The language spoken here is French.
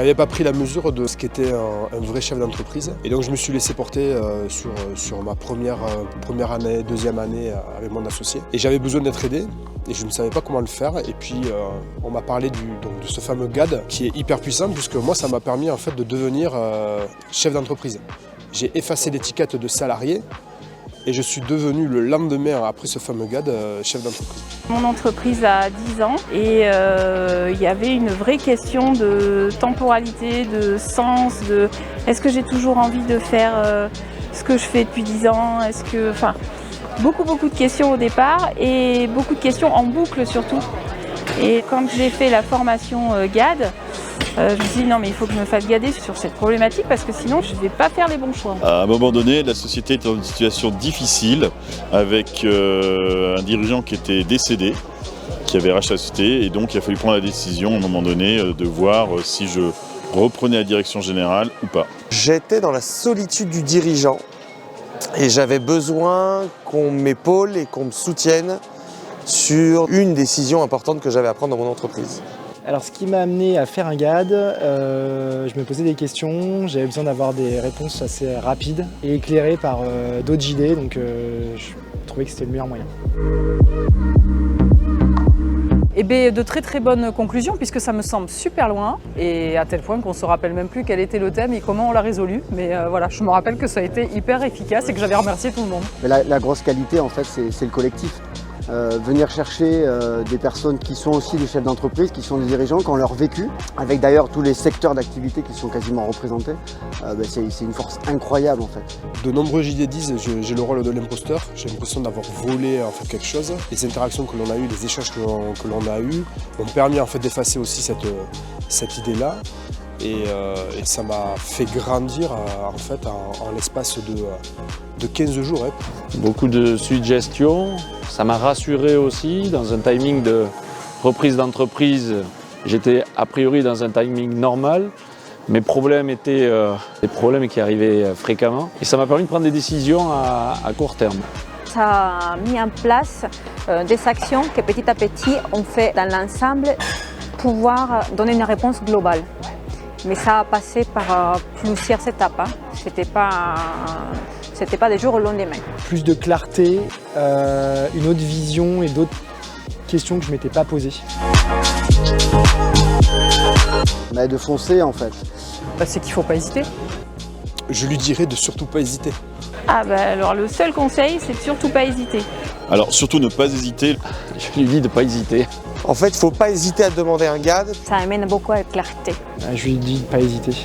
n'avais pas pris la mesure de ce qu'était un vrai chef d'entreprise. Et donc je me suis laissé porter sur ma première année, deuxième année avec mon associé. Et j'avais besoin d'être aidé et je ne savais pas comment le faire. Et puis on m'a parlé de ce fameux GAD qui est hyper puissant puisque moi ça m'a permis en fait de devenir chef d'entreprise. J'ai effacé l'étiquette de salarié et je suis devenu le lendemain, après ce fameux GAD, chef d'entreprise. Mon entreprise a 10 ans et il y avait une vraie question de temporalité, de sens, de est-ce que j'ai toujours envie de faire ce que je fais depuis 10 ans, beaucoup de questions au départ et beaucoup de questions en boucle surtout. Et quand j'ai fait la formation GAD, je me suis dit non mais il faut que je me fasse gader sur cette problématique parce que sinon je ne vais pas faire les bons choix. À un moment donné, la société était dans une situation difficile avec un dirigeant qui était décédé, qui avait racheté la société et donc il a fallu prendre la décision à un moment donné de voir si je reprenais la direction générale ou pas. J'étais dans la solitude du dirigeant et j'avais besoin qu'on m'épaule et qu'on me soutienne sur une décision importante que j'avais à prendre dans mon entreprise. Alors ce qui m'a amené à faire un GAD, je me posais des questions, j'avais besoin d'avoir des réponses assez rapides et éclairées par d'autres idées, donc je trouvais que c'était le meilleur moyen. Et bien de très bonnes conclusions puisque ça me semble super loin et à tel point qu'on ne se rappelle même plus quel était le thème et comment on l'a résolu. Mais voilà, je me rappelle que ça a été hyper efficace et que j'avais remercié tout le monde. Mais la grosse qualité en fait c'est le collectif. Venir chercher des personnes qui sont aussi des chefs d'entreprise, qui sont des dirigeants, qui ont leur vécu, avec d'ailleurs tous les secteurs d'activité qui sont quasiment représentés, c'est une force incroyable en fait. De nombreux JD disent j'ai le rôle de l'imposteur, j'ai l'impression d'avoir volé en fait quelque chose. Les interactions que l'on a eues, les échanges que l'on a eus m'ont permis en fait d'effacer aussi cette idée-là. Et ça m'a fait grandir en fait en l'espace de 15 jours. Beaucoup de suggestions, ça m'a rassuré aussi dans un timing de reprise d'entreprise. J'étais a priori dans un timing normal. Mes problèmes étaient des problèmes qui arrivaient fréquemment et ça m'a permis de prendre des décisions à court terme. Ça a mis en place des actions que petit à petit on fait dans l'ensemble pour pouvoir donner une réponse globale. Mais ça a passé par plusieurs étapes. C'était pas des jours au lendemain. Plus de clarté, une autre vision et d'autres questions que je ne m'étais pas posées. De foncer en fait. C'est qu'il ne faut pas hésiter. Je lui dirais de surtout pas hésiter. Alors le seul conseil c'est de surtout pas hésiter. Alors surtout ne pas hésiter. Je lui dis de ne pas hésiter. En fait, il ne faut pas hésiter à demander un GAD. Ça amène beaucoup à la clarté. Je lui dis de ne pas hésiter.